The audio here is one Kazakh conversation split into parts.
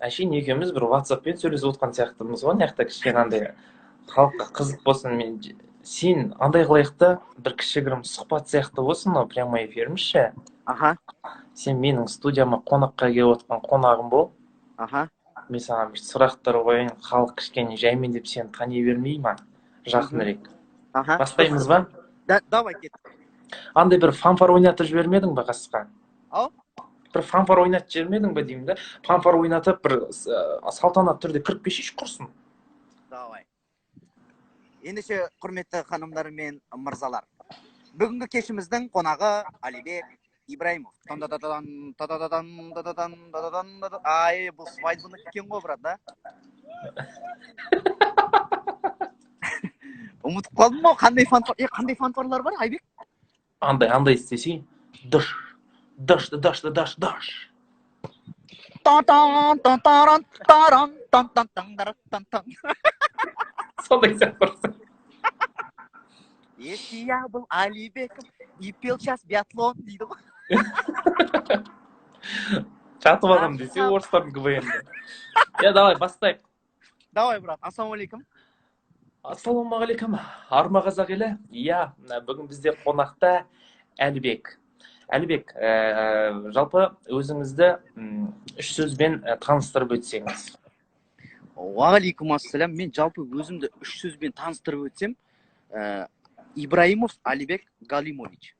әшейін екеуміз бір WhatsAppпен сөйлесіп отқан сияқтымыз ғой, мына жақта кішкене андай халыққа қызық болсын. Сен андай қылайық та, бір кішігірім сұхбат сияқты болсын, мынау прямой эфиріміз ше. Аха. Сен менің студияма қонаққа келіп отқан қонағым бол. Аха. Мен саған бір сұрақтар қояйын, халық кішкене жаймен деп сені тани бермей ма? Жақынырек. Аха. Бастаймыз ба? Давай кеттік. Андай бір фанфар ойнатып жібермедің ба қасқа? Ау? Бір фанфар ойнатып жібермедің ба деймін да? Фанфар ойнатып бір салтанатты түрде кіріп кетшейші құрсын. Давай. Ендеше құрметті ханымдар мен мырзалар. Бүгінгі кешіміздің қонағы Алибек Ибраимов. Ай, бұл свадьбаны екен ғой, брат, да? Ұмытып қалдым ма? Қандай фанфарлар бар, Айбек? Андай істесей. Дыш. Сондай сияқты. Если я был Алибеком и пел сейчас биатлон, дейді ғой. Жатып алам десе орыстардың КВН-де. Давай, бастайық. Давай, брат, ассалаумағалейкум. Ассалаумағалейкум, арма қазақ елі. Бүгін бізде қонақта Әлібек. Әлібек, жалпы өзіңізді үш сөзбен таныстырып өтсеңіз. Уағалейкум ассалам. Мен жалпы өзімді үш сөзбен таныстырып өтсем, Ибраимов Алибек Галимович.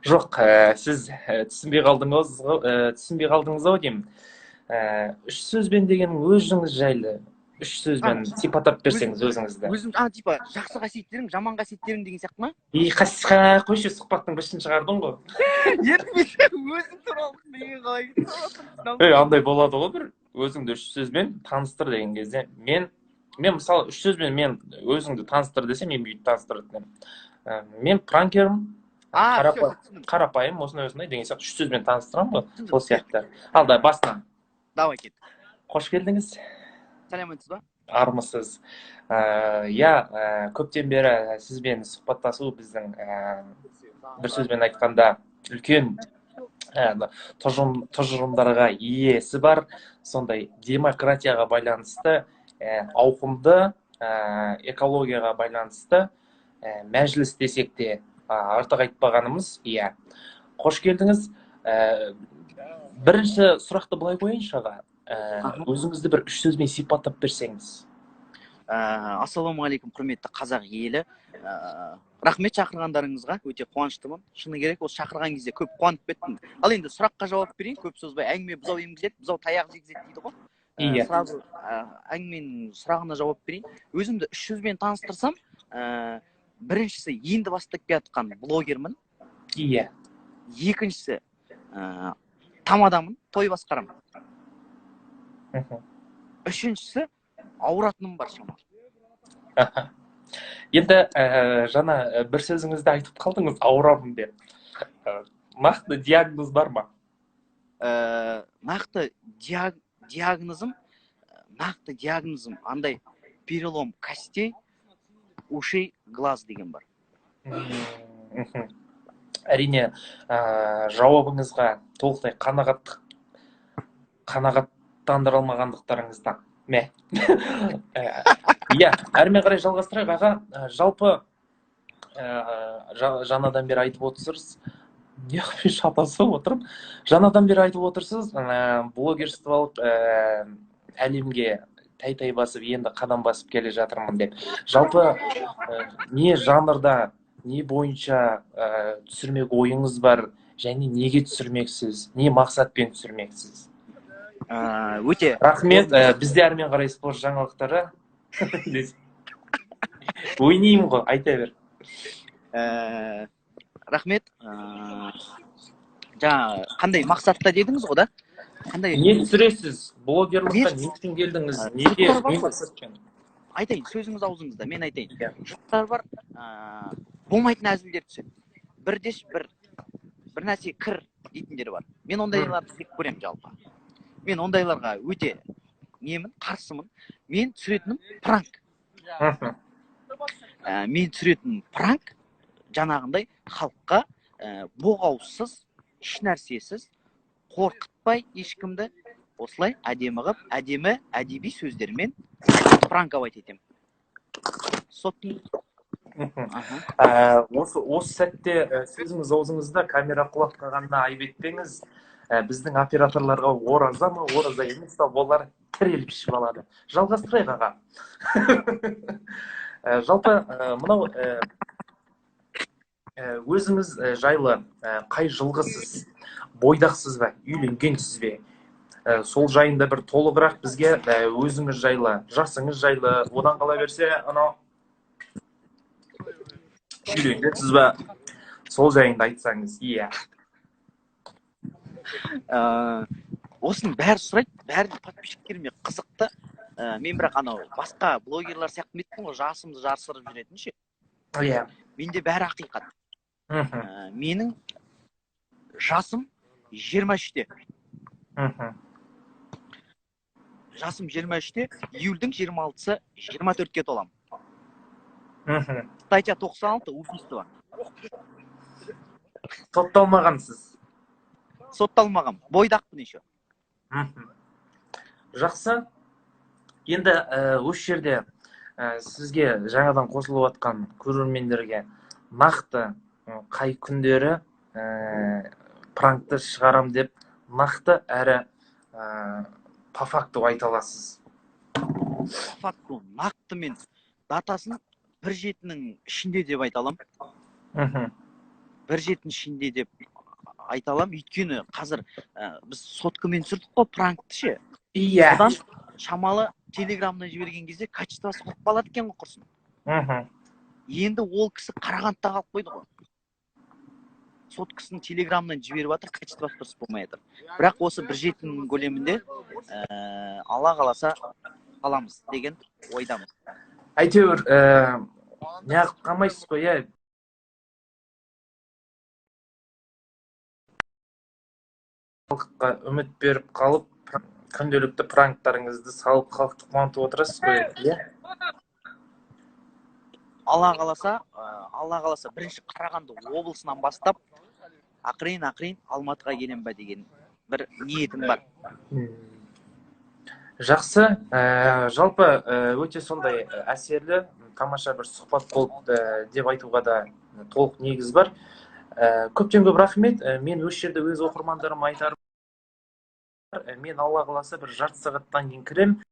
Жоқ, сіз түсінбей қалдыңыз ау деймін. Үш сөзбен деген өзіңіз жайлы, үш сөзбен сипаттап берсеңіз өзіңізді. Өзім, типа, жақсы қасиеттерім, жаман қасиеттерім деген сияқты ма? Қойшы, сұхбаттың біршін шығардың ғой. Өзің туралы деген қалай. Андай болады ғой, бір өзіңді үш сөзбен таныстыр деген кезде. Мен мысалы үш сөзбен мен өзіңді таныстыр десем, мен бүйтіп таныстыратын. Мен пранкерім, қарапайым, осындай деген сияқты үш сөзбен таныстырам ғой, сол сияқты. Алда бастан. Давай кет. Қош келдіңіз. Сәлеметсіз ба? Армысыз. Көптен бері сізбен сұхбаттасу біздің бір сөзбен айтқанда үлкен тұжырымдарға иесі бар, сондай демократияға байланысты, ауқымды, экологияға байланысты мәжіліс десек те артық айтпағанымыз. Қош келдіңіз. Бірінші сұрақты былай қойыңызшы аға. Өзіңізді бір үш сөзбен сипаттап берсеңіз. Ассалаумағалейкум, құрметті қазақ елі. Рахмет шақырғандарыңызға, өте қуаныштымын. Шыны керек, ол шақырған кезде көп қуанып кеттім. Ал енді сұраққа жауап берейін, көп созбай. Әңгіме бұзау емгізеді, бұзау таяқ жегізеді дейді ғой. Сразу әңгіменің сұрағына жауап берейін. Өзімді үш сөзбен таныстырсам, біріншісі енді бастап келатқан блогермін. Екіншісі тамадамын, той басқарамын. Үшіншісі ауыратыным бар шамалы. Енді жаңа бір сөзіңізді айтып қалдыңыз, ауырамын деп. Нақты диагноз бар ма? Нақты диагнозым андай перелом костей, ушей, глаз деген бар. Әрине, жауабыңызға толықтай қанағаттандыра алмағандықтарыңыздан. Әрмен қарай жалғастырайық аға. Жалпы жаңадан бері айтып отырсыз, неғымен шатасып отырып, жаңадан бері айтып отырсыз, блогерстволық әлемге тай басып, енді қадам басып келе жатырмын деп. Жалпы не жанрда, не бойынша түсірмек ойыңыз бар, және неге түсірмексіз, не мақсатпен түсірмексіз? Өте рахмет. Бізде әрмен қарай спорт жаңалықтары. Ойнайым ғой, айта бер. Рахмет. Жаңа қандай мақсатта дедіңіз ғой да? Не түсіресіз? Блогерлыққа не үшін келдіңіз? Неге? Айтайын, сөзіңіз аузыңызда, мен айтайын. Жұрттар бар, болмайтын әзілдер түседі. Бір нәрсе кір дейтіндер бар. Мен ондайларды жек көремін жалпы. Мен ондайларға өте қарсымын. Мен түсіретінім пранк. Жаңағындай халыққа боғаусыз, еш нәрсесіз, қорқытпай ешкімді, осылай әдемі қылып, әдемі әдеби сөздермен пранковать етемін. Сотни. Осы сәтте сөзіңіз аузыңызда, камера құлап қалғанына айып етпеңіз. Біздің операторларға ораза ма, ораза емес па, олар тіреліп ішіп алады. Жалғастырайық аға. Жалпы мынау өзіңіз жайлы қай жылғысыз, бойдақсыз ба, үйленгенсіз бе? Сол жайында бір толығырақ бізге өзіңіз жайлы, жасыңыз жайлы, одан қала берсе, анау үйленгенсіз ба, сол жайында айтсаңыз. Иә. Осының бәрі сұрайды, бәрі подписчиктеріме қызықты. Мен бірақ анау басқа блогерлар сияқты емеспін ғой, жасымды жасырып жүретін ше. Иә. Менде бәрі ақиқат. Менің жасым 23-те. Жасым 23-те, июльдің 26-сы 24-ке толам. Статья 96, убийство. Сотталмағансыз. Сотталмағам, бойдақпын еще. Жақсы. Енді осы жерде сізге жаңадан қосылып жатқан көрермендерге нақты қай күндері пранкты шығарам деп нақты әрі по факту айта аласыз. По факту нақты мен датасын 1/7-нің ішінде деп айта алам. 1/7-нің ішінде деп айта алам. Өйткені қазір біз соткамен түсірдік қой пранкты ше. Иә. Одан шамалы телеграмнан жіберген кезде качествосы құлап қалады екен ғой құрсын. Енді ол кісі Қарағандыда қалып қойды ғой. Соткасын телеграмнан жіберіп жатыр, качествосы дұрыс болмай жатыр. Бірақ осы 1/7-нің көлемінде Алла қаласа аламыз деген ойдамыз. Әйтеуір неғып қалмайсыз ғой, иә. Халыққа үміт беріп қалып, күнделікті пранктарыңызды салып халықты қуантып отырасыз ғой, иә? Алла қаласа, бірінші Қарағанды облысынан бастап, ақырын Алматыға келем ба деген бір ниетім бар. Жақсы. Жалпы өте сондай әсерлі, тамаша бір сұхбат болды деп айтуға да толық негіз бар. Көптен көп рахмет. Мен осы жерде өз оқырмандарыма айтарым. Мен Алла қаласа бір жарты сағаттан кейін кірем.